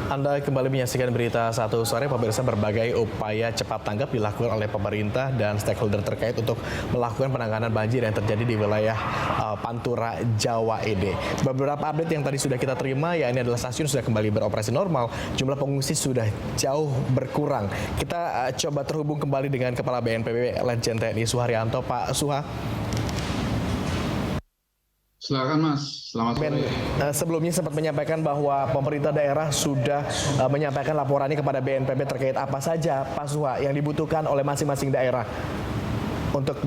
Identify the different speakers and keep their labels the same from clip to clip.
Speaker 1: Anda kembali menyaksikan berita satu sore, pemirsa. Berbagai upaya cepat tanggap dilakukan oleh pemerintah dan stakeholder terkait untuk melakukan penanganan banjir yang terjadi di wilayah Pantura, Jawa ini. Beberapa update yang tadi sudah kita terima, ya ini adalah stasiun sudah kembali beroperasi normal, jumlah pengungsi sudah jauh berkurang. Kita coba terhubung kembali dengan Kepala BNPB Letjen TNI Suharyanto. Pak Suha.
Speaker 2: Silakan Mas, selamat sore.
Speaker 1: Sebelumnya sempat menyampaikan bahwa pemerintah daerah sudah menyampaikan laporannya kepada BNPB terkait apa saja, Pak Suha, yang dibutuhkan oleh masing-masing daerah untuk.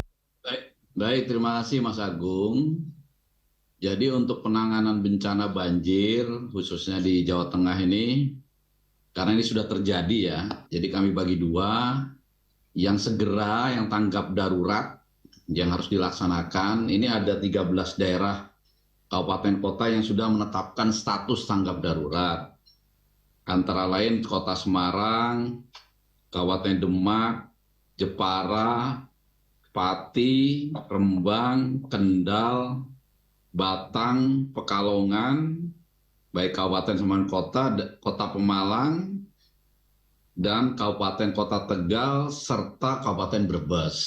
Speaker 2: Baik, terima kasih Mas Agung. Jadi untuk penanganan bencana banjir khususnya di Jawa Tengah ini, karena ini sudah terjadi ya, jadi kami bagi dua, yang segera, yang tanggap darurat, yang harus dilaksanakan. Ini ada 13 daerah kabupaten kota yang sudah menetapkan status tanggap darurat. Antara lain Kota Semarang, Kabupaten Demak, Jepara, Pati, Rembang, Kendal, Batang, Pekalongan, baik Kabupaten Semarang Kota, Kota Pemalang, dan Kabupaten Kota Tegal, serta Kabupaten Brebes.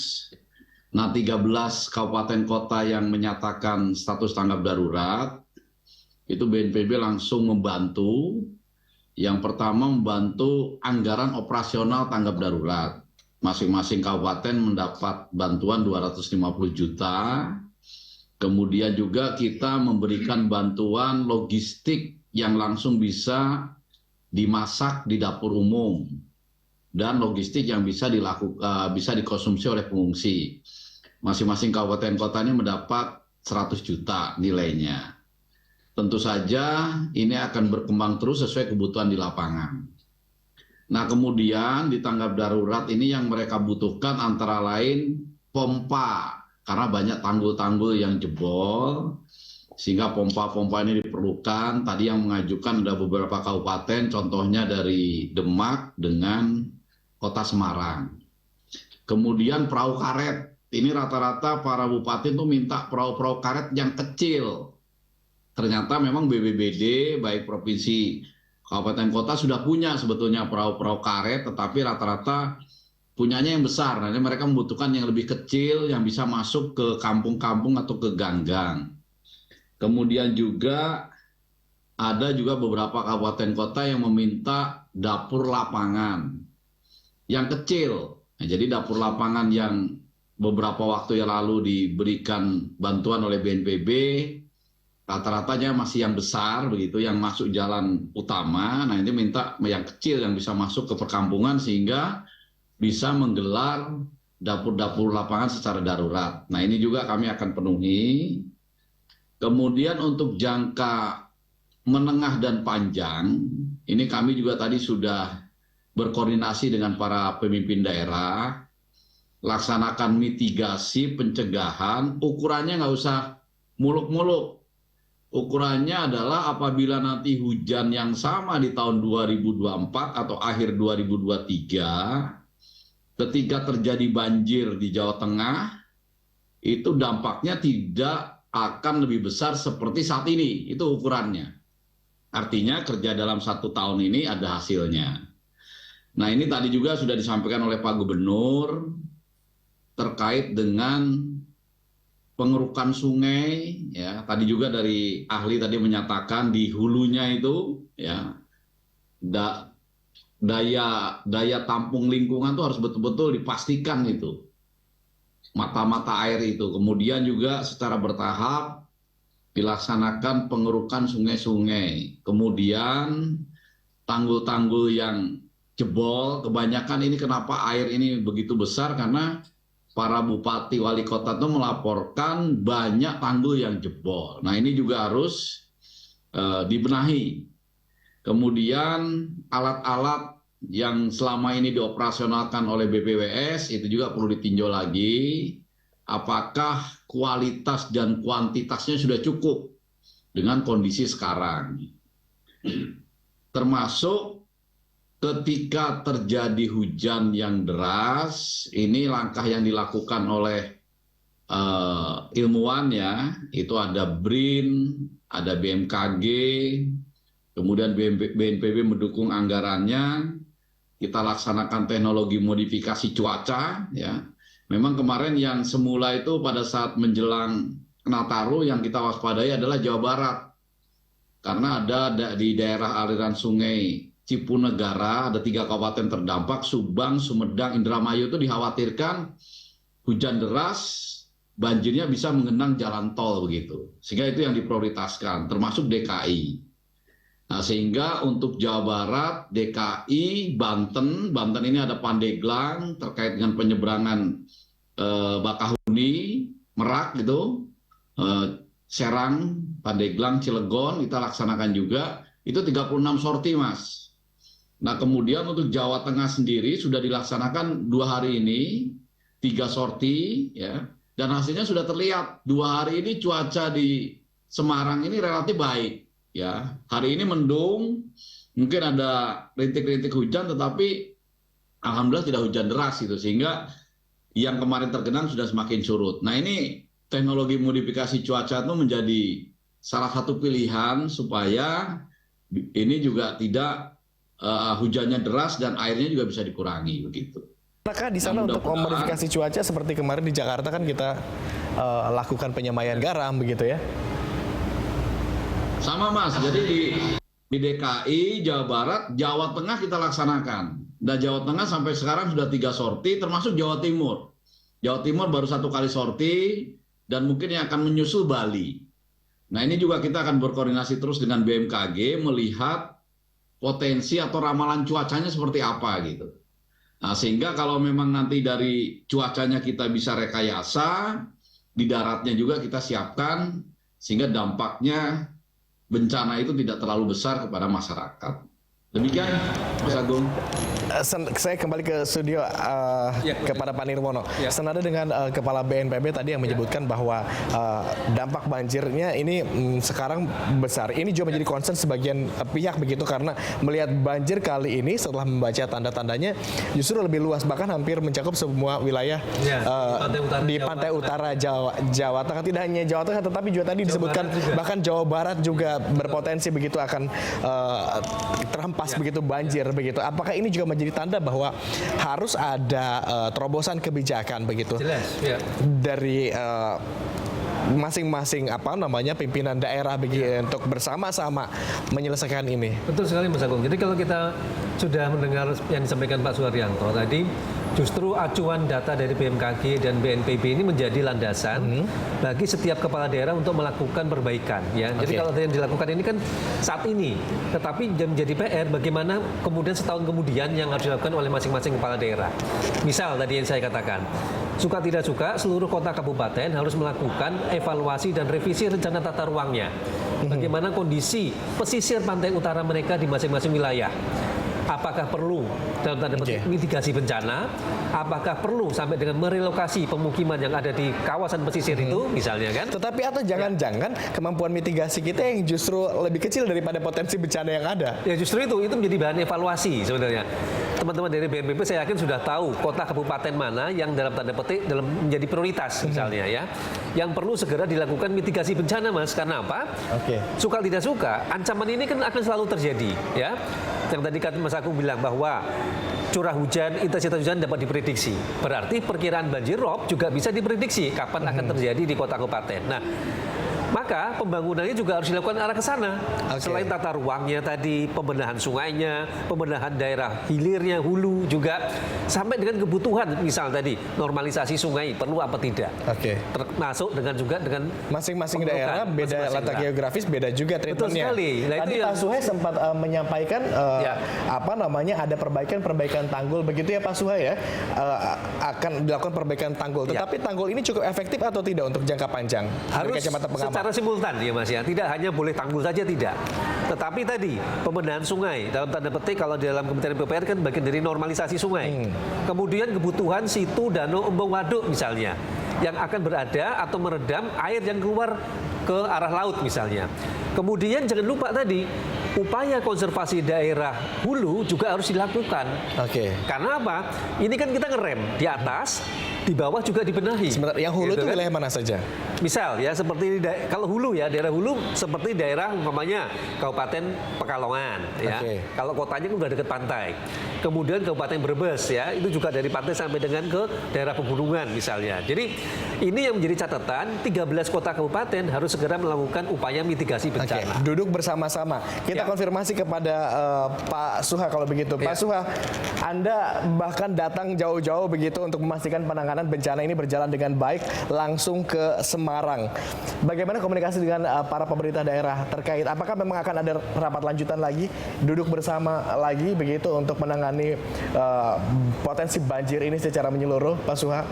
Speaker 2: Nah, 13 kabupaten kota yang menyatakan status tanggap darurat, itu BNPB langsung membantu. Yang pertama membantu anggaran operasional tanggap darurat. Masing-masing kabupaten mendapat bantuan 250 juta. Kemudian juga kita memberikan bantuan logistik yang langsung bisa dimasak di dapur umum. Dan logistik yang bisa dikonsumsi oleh pengungsi. Masing-masing kabupaten kota ini mendapat 100 juta nilainya. Tentu saja ini akan berkembang terus sesuai kebutuhan di lapangan. Nah, kemudian di tanggap darurat ini yang mereka butuhkan antara lain pompa, karena banyak tanggul-tanggul yang jebol, sehingga pompa-pompa ini diperlukan. Tadi yang mengajukan ada beberapa kabupaten, contohnya dari Demak dengan Kota Semarang. Kemudian perahu karet. Ini rata-rata para bupati itu minta perahu-perahu karet yang kecil. Ternyata memang BPBD, baik provinsi, kabupaten kota sudah punya sebetulnya perahu-perahu karet, tetapi rata-rata punyanya yang besar. Nah, mereka membutuhkan yang lebih kecil, yang bisa masuk ke kampung-kampung atau ke ganggang. Kemudian juga ada juga beberapa kabupaten kota yang meminta dapur lapangan yang kecil. Nah, jadi dapur lapangan yang beberapa waktu yang lalu diberikan bantuan oleh BNPB, rata-ratanya masih yang besar begitu, yang masuk jalan utama. Nah, ini minta yang kecil yang bisa masuk ke perkampungan sehingga bisa menggelar dapur-dapur lapangan secara darurat. Nah, ini juga kami akan penuhi. Kemudian untuk jangka menengah dan panjang, ini kami juga tadi sudah berkoordinasi dengan para pemimpin daerah, laksanakan mitigasi, pencegahan, ukurannya nggak usah muluk-muluk. Ukurannya adalah apabila nanti hujan yang sama di tahun 2024 atau akhir 2023, ketika terjadi banjir di Jawa Tengah, itu dampaknya tidak akan lebih besar seperti saat ini. Itu ukurannya. Artinya kerja dalam 1 tahun ini ada hasilnya. Nah, ini tadi juga sudah disampaikan oleh Pak Gubernur, terkait dengan pengerukan sungai, ya. Tadi juga dari ahli tadi menyatakan di hulunya itu, ya, daya tampung lingkungan itu harus betul-betul dipastikan itu, mata-mata air itu. Kemudian juga secara bertahap dilaksanakan pengerukan sungai-sungai. Kemudian tanggul-tanggul yang jebol, kebanyakan ini kenapa air ini begitu besar, karena para bupati wali kota itu melaporkan banyak tanggul yang jebol. Nah, ini juga harus dibenahi. Kemudian alat-alat yang selama ini dioperasionalkan oleh BPWS itu juga perlu ditinjau lagi. Apakah kualitas dan kuantitasnya sudah cukup dengan kondisi sekarang. Termasuk ketika terjadi hujan yang deras, ini langkah yang dilakukan oleh ilmuwan, ya, itu ada BRIN, ada BMKG, kemudian BNPB mendukung anggarannya, kita laksanakan teknologi modifikasi cuaca, ya. Memang kemarin yang semula itu pada saat menjelang Nataru yang kita waspadai adalah Jawa Barat, karena ada di daerah aliran sungai Cipunegara, ada 3 kabupaten terdampak, Subang, Sumedang, Indramayu itu dikhawatirkan hujan deras, banjirnya bisa mengenang jalan tol begitu. Sehingga itu yang diprioritaskan, termasuk DKI. Nah, sehingga untuk Jawa Barat, DKI, Banten ini ada Pandeglang terkait dengan penyeberangan Bakahuni, Merak gitu, Serang, Pandeglang, Cilegon kita laksanakan juga. Itu 36 sorti, Mas. Nah, kemudian untuk Jawa Tengah sendiri sudah dilaksanakan 2 hari ini 3 sorti, ya. Dan hasilnya sudah terlihat. 2 hari ini cuaca di Semarang ini relatif baik. Ya, hari ini mendung, mungkin ada rintik-rintik hujan, tetapi alhamdulillah tidak hujan deras gitu, sehingga yang kemarin tergenang sudah semakin surut. Nah, ini teknologi modifikasi cuaca itu menjadi salah satu pilihan supaya ini juga tidak hujannya deras dan airnya juga bisa dikurangi begitu.
Speaker 1: Apakah di sana untuk modifikasi cuaca seperti kemarin di Jakarta kan kita lakukan penyemaian garam begitu ya?
Speaker 2: Sama, Mas, jadi di DKI, Jawa Barat, Jawa Tengah kita laksanakan. Dan Jawa Tengah sampai sekarang sudah 3 sorti, termasuk Jawa Timur. Jawa Timur baru 1 kali sorti, dan mungkin yang akan menyusul Bali. Nah, ini juga kita akan berkoordinasi terus dengan BMKG, melihat potensi atau ramalan cuacanya seperti apa gitu. Nah, sehingga kalau memang nanti dari cuacanya kita bisa rekayasa, di daratnya juga kita siapkan, sehingga dampaknya bencana itu tidak terlalu besar kepada masyarakat. Demikian, Mas Agung.
Speaker 1: Saya kembali ke studio kepada Pak Nirwono. Senada dengan Kepala BNPB tadi yang menyebutkan bahwa dampak banjirnya ini sekarang besar. Ini juga menjadi concern sebagian pihak begitu, karena melihat banjir kali ini setelah membaca tanda-tandanya justru lebih luas, bahkan hampir mencakup semua wilayah di pantai utara Jawa Tengah. Tidak hanya Jawa Tengah, tetapi juga tadi disebutkan bahkan Jawa Barat juga berpotensi begitu akan terhempas begitu banjir begitu. Apakah ini juga menjadi tanda bahwa harus ada terobosan kebijakan begitu dari masing-masing pimpinan daerah untuk bersama-sama menyelesaikan ini?
Speaker 3: Betul sekali, Mas Agung. Jadi kalau kita sudah mendengar yang disampaikan Pak Suharyanto tadi, justru acuan data dari BMKG dan BNPB ini menjadi landasan bagi setiap kepala daerah untuk melakukan perbaikan. Ya. Jadi kalau yang dilakukan ini kan saat ini, tetapi menjadi PR bagaimana kemudian setahun kemudian yang harus dilakukan oleh masing-masing kepala daerah. Misal tadi yang saya katakan, suka tidak suka seluruh kota kabupaten harus melakukan evaluasi dan revisi rencana tata ruangnya. Bagaimana kondisi pesisir pantai utara mereka di masing-masing wilayah. Apakah perlu dalam tanda petik mitigasi bencana? Apakah perlu sampai dengan merelokasi pemukiman yang ada di kawasan pesisir itu, misalnya kan?
Speaker 1: Tetapi atau jangan-jangan kemampuan mitigasi kita yang justru lebih kecil daripada potensi bencana yang ada?
Speaker 3: Ya justru itu menjadi bahan evaluasi sebenarnya. Teman-teman dari BNPB saya yakin sudah tahu kota kabupaten mana yang dalam tanda petik menjadi prioritas misalnya ya, yang perlu segera dilakukan mitigasi bencana, Mas. Karena apa? Suka tidak suka, ancaman ini kan akan selalu terjadi ya. Yang tadi kan Mas Agung bilang bahwa curah hujan, intensitas hujan dapat diprediksi. Berarti perkiraan banjir rob juga bisa diprediksi kapan akan terjadi di kota kabupaten. Nah, maka pembangunannya juga harus dilakukan arah ke sana. Selain tata ruangnya tadi, pembenahan sungainya, pembenahan daerah hilirnya, hulu juga, sampai dengan kebutuhan, misal tadi normalisasi sungai perlu apa tidak. Termasuk dengan juga dengan
Speaker 1: masing-masing daerah beda letak geografis, beda juga treatmentnya.
Speaker 3: Betul sekali. Nah,
Speaker 1: tadi Pak Suhai sempat menyampaikan ada perbaikan tanggul begitu ya Pak Suhai ya, akan dilakukan perbaikan tanggul. Tetapi tanggul ini cukup efektif atau tidak untuk jangka panjang?
Speaker 3: Harus secara simultan ya Mas ya, tidak hanya boleh tanggul saja tidak, tetapi tadi pembenahan sungai dalam tanda petik kalau di dalam Kementerian PUPR kan bagian dari normalisasi sungai. Kemudian kebutuhan situ, danau, embung, waduk misalnya yang akan berada atau meredam air yang keluar ke arah laut misalnya. Kemudian jangan lupa tadi upaya konservasi daerah hulu juga harus dilakukan. Karena apa? Ini kan kita ngerem di atas. di bawah juga dibenahi.
Speaker 1: Sebenarnya yang hulu
Speaker 3: Gitu
Speaker 1: itu
Speaker 3: kan?
Speaker 1: wilayah mana saja?
Speaker 3: Misal ya seperti kalau hulu ya, daerah hulu seperti daerah umpamanya Kabupaten Pekalongan ya.
Speaker 1: Oke.
Speaker 3: Kalau kotanya kan udah dekat pantai. Kemudian Kabupaten Brebes ya, itu juga dari pantai sampai dengan ke daerah pegunungan misalnya. Jadi ini yang menjadi catatan 13 kota kabupaten harus segera melakukan upaya mitigasi
Speaker 1: Oke,
Speaker 3: bencana.
Speaker 1: duduk bersama-sama. Kita
Speaker 3: Ya.
Speaker 1: konfirmasi kepada Pak Suha kalau begitu. Pak
Speaker 3: Ya.
Speaker 1: Suha, Anda bahkan datang jauh-jauh begitu untuk memastikan penanganan bencana ini berjalan dengan baik langsung ke Semarang. Bagaimana komunikasi dengan para pemerintah daerah terkait? Apakah memang akan ada rapat lanjutan lagi, duduk bersama lagi begitu untuk menangani potensi banjir ini secara menyeluruh, Pak Suha?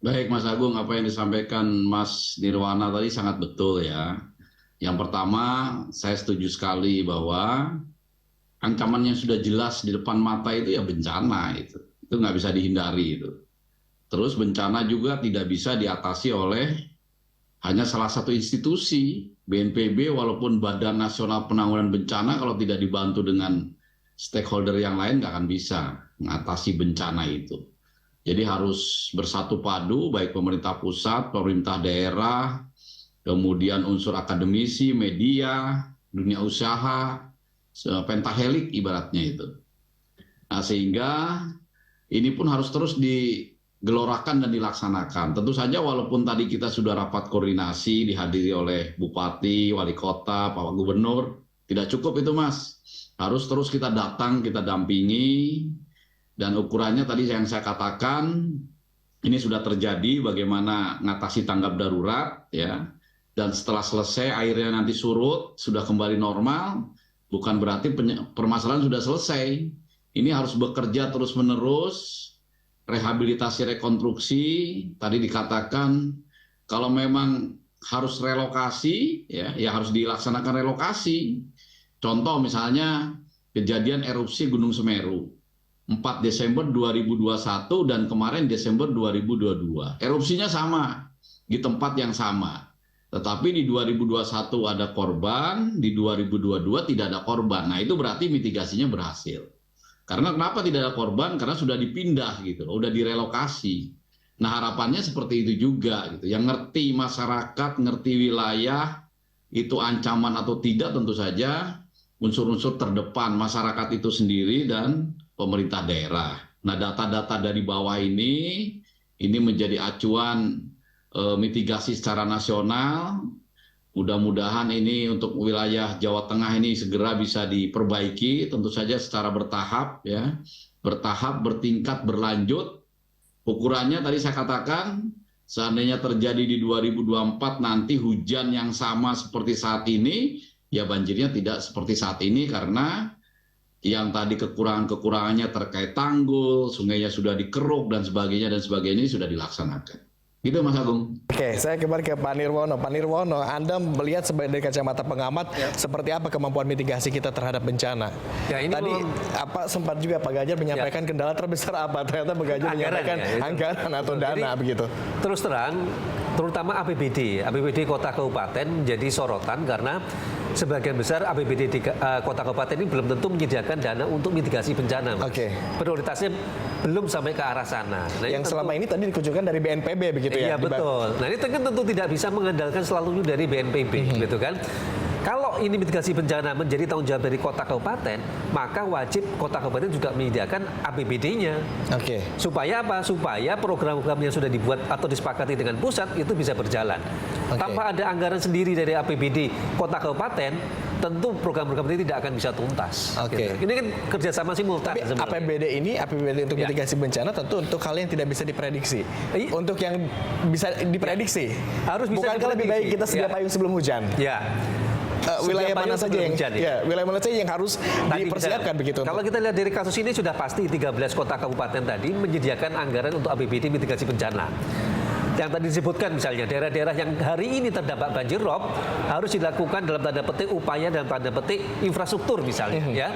Speaker 2: Baik Mas Agung, apa yang disampaikan Mas Nirwana tadi sangat betul ya. Yang pertama, saya setuju sekali bahwa ancaman yang sudah jelas di depan mata itu ya bencana itu nggak bisa dihindari itu. Terus bencana juga tidak bisa diatasi oleh hanya salah satu institusi, BNPB walaupun Badan Nasional Penanggulangan Bencana kalau tidak dibantu dengan stakeholder yang lain nggak akan bisa mengatasi bencana itu. Jadi harus bersatu padu baik pemerintah pusat, pemerintah daerah, kemudian unsur akademisi, media, dunia usaha, pentahelik ibaratnya itu. Nah, sehingga ini pun harus terus digelorakan dan dilaksanakan. Tentu saja walaupun tadi kita sudah rapat koordinasi dihadiri oleh Bupati, Wali Kota, Pak Gubernur, tidak cukup itu Mas. Harus terus kita datang, kita dampingi, dan ukurannya tadi yang saya katakan, ini sudah terjadi bagaimana ngatasi tanggap darurat, ya. Dan setelah selesai airnya nanti surut, sudah kembali normal, bukan berarti permasalahan sudah selesai. Ini harus bekerja terus-menerus, rehabilitasi, rekonstruksi. Tadi dikatakan kalau memang harus relokasi, ya harus dilaksanakan relokasi. Contoh misalnya kejadian erupsi Gunung Semeru 4 Desember 2021 dan kemarin Desember 2022. Erupsinya sama di tempat yang sama. Tetapi di 2021 ada korban, di 2022 tidak ada korban. Nah, itu berarti mitigasinya berhasil. Karena kenapa tidak ada korban? Karena sudah dipindah gitu, sudah direlokasi. Nah, harapannya seperti itu juga gitu. Yang ngerti masyarakat, ngerti wilayah itu ancaman atau tidak tentu saja unsur-unsur terdepan masyarakat itu sendiri dan pemerintah daerah. Nah, data-data dari bawah ini menjadi acuan mitigasi secara nasional. Mudah-mudahan ini untuk wilayah Jawa Tengah ini segera bisa diperbaiki, tentu saja secara bertahap, ya, bertahap, bertingkat, berlanjut. Ukurannya tadi saya katakan, seandainya terjadi di 2024 nanti hujan yang sama seperti saat ini, ya banjirnya tidak seperti saat ini karena yang tadi kekurangannya terkait tanggul, sungainya sudah dikeruk dan sebagainya ini sudah dilaksanakan. Gitu Mas Agung.
Speaker 1: Oke, saya kembali ke Pak Nirwono. Pak Nirwono, Anda melihat dari kacamata pengamat seperti apa kemampuan mitigasi kita terhadap bencana?
Speaker 3: Ya, ini
Speaker 1: tadi sempat juga Pak Ganjar menyampaikan kendala terbesar apa? Ternyata Pak Ganjar menyampaikan anggaran atau dana begitu.
Speaker 3: Terus terang, terutama APBD kota kabupaten menjadi sorotan karena sebagian besar APBD di kota kabupaten ini belum tentu menyediakan dana untuk mitigasi bencana.
Speaker 1: Oke.
Speaker 3: Prioritasnya belum sampai ke arah sana. Nah,
Speaker 1: yang selama ini tadi dikucurkan dari BNPB begitu ya?
Speaker 3: Iya betul. Nah ini kan tentu tidak bisa mengandalkan selalu dari BNPB, gitu kan. Kalau ini mitigasi bencana menjadi tanggung jawab dari kota kabupaten, maka wajib kota kabupaten juga menyediakan APBD-nya.
Speaker 1: Oke.
Speaker 3: Supaya apa? Supaya program-program yang sudah dibuat atau disepakati dengan pusat itu bisa berjalan. Tanpa ada anggaran sendiri dari APBD kota kabupaten, tentu program-program ini tidak akan bisa tuntas.
Speaker 1: Oke.
Speaker 3: Gitu. Ini kan kerjasama simultan.
Speaker 1: Tapi APBD untuk mitigasi bencana tentu untuk hal yang tidak bisa diprediksi. Untuk yang bisa diprediksi,
Speaker 3: harus bisa
Speaker 1: bukankah lebih baik kita sedia payung sebelum hujan?
Speaker 3: Ya.
Speaker 1: Wilayah mana saja yang harus dipersiapkan begitu?
Speaker 3: Kalau kita lihat dari kasus ini sudah pasti 13 kota kabupaten tadi menyediakan anggaran untuk APBD mitigasi bencana. Yang tadi disebutkan misalnya daerah-daerah yang hari ini terdampak banjir rob harus dilakukan dalam tanda petik upaya dalam tanda petik infrastruktur misalnya ya.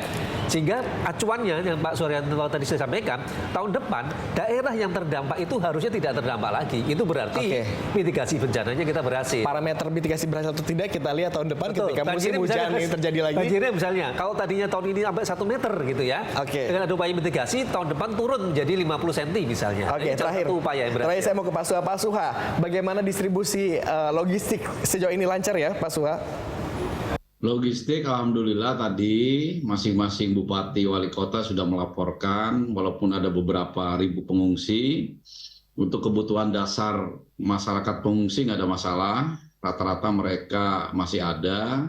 Speaker 3: Sehingga acuannya yang Pak Suryanto tadi saya sampaikan, tahun depan daerah yang terdampak itu harusnya tidak terdampak lagi. Itu berarti mitigasi bencananya kita berhasil.
Speaker 1: Parameter mitigasi berhasil atau tidak kita lihat tahun depan
Speaker 3: Betul.
Speaker 1: ketika musim hujan ini terjadi lagi.
Speaker 3: Banjirnya misalnya, kalau tadinya tahun ini sampai 1 meter gitu ya, dengan ada upaya mitigasi, tahun depan turun menjadi 50 cm misalnya.
Speaker 1: Oke, terakhir.
Speaker 3: Upaya yang berhasil.
Speaker 1: Terakhir saya mau ke Pak Suha. Pak Suha, bagaimana distribusi logistik sejauh ini lancar ya Pak Suha?
Speaker 2: Logistik, alhamdulillah tadi masing-masing bupati wali kota sudah melaporkan, walaupun ada beberapa ribu pengungsi, untuk kebutuhan dasar masyarakat pengungsi nggak ada masalah, rata-rata mereka masih ada.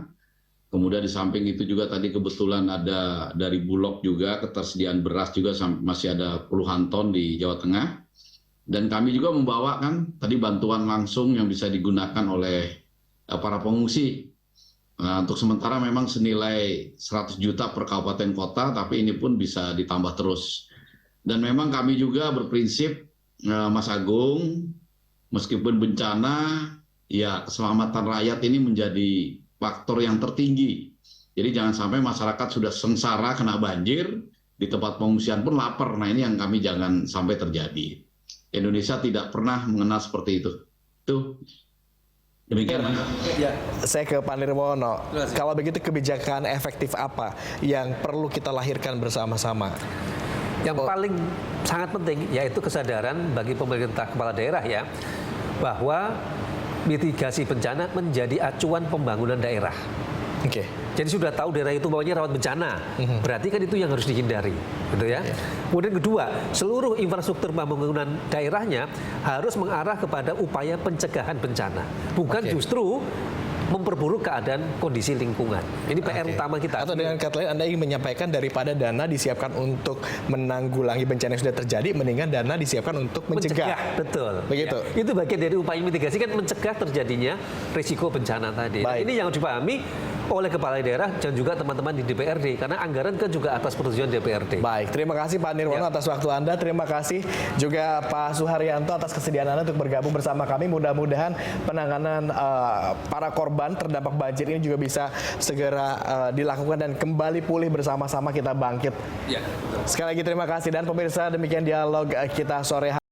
Speaker 2: Kemudian di samping itu juga tadi kebetulan ada dari Bulog juga, ketersediaan beras juga masih ada puluhan ton di Jawa Tengah. Dan kami juga membawakan tadi bantuan langsung yang bisa digunakan oleh para pengungsi. Nah, untuk sementara memang senilai 100 juta per kabupaten kota, tapi ini pun bisa ditambah terus. Dan memang kami juga berprinsip, Mas Agung, meskipun bencana, ya keselamatan rakyat ini menjadi faktor yang tertinggi. Jadi jangan sampai masyarakat sudah sengsara kena banjir, di tempat pengungsian pun lapar. Nah ini yang kami jangan sampai terjadi. Indonesia tidak pernah mengenal seperti itu. Tuh. Demikian.
Speaker 1: Ya, saya ke Pak Nirwono. Kalau begitu kebijakan efektif apa yang perlu kita lahirkan bersama-sama?
Speaker 3: Yang paling sangat penting yaitu kesadaran bagi pemerintah kepala daerah ya, bahwa mitigasi bencana menjadi acuan pembangunan daerah.
Speaker 1: Oke.
Speaker 3: Jadi sudah tahu daerah itu bawahnya rawan bencana, berarti kan itu yang harus dihindari, gitu ya. Kemudian kedua, seluruh infrastruktur pembangunan daerahnya harus mengarah kepada upaya pencegahan bencana, bukan justru memperburuk keadaan kondisi lingkungan. Ini PR utama kita.
Speaker 1: Atau dengan kata lain Anda ingin menyampaikan daripada dana disiapkan untuk menanggulangi bencana yang sudah terjadi, mendingan dana disiapkan untuk mencegah.
Speaker 3: Betul.
Speaker 1: Begitu.
Speaker 3: Ya. Itu bagian dari upaya mitigasi kan mencegah terjadinya risiko bencana tadi. Nah, ini yang harus dipahami oleh kepala daerah dan juga teman-teman di DPRD karena anggaran kan juga atas persetujuan DPRD.
Speaker 1: Baik, terima kasih Pak Nirwono atas waktu Anda. Terima kasih juga Pak Suharyanto atas kesediaan Anda untuk bergabung bersama kami. Mudah-mudahan penanganan para korban terdampak banjir ini juga bisa segera dilakukan dan kembali pulih bersama-sama kita bangkit. Sekali lagi terima kasih dan pemirsa, demikian dialog kita sore hari.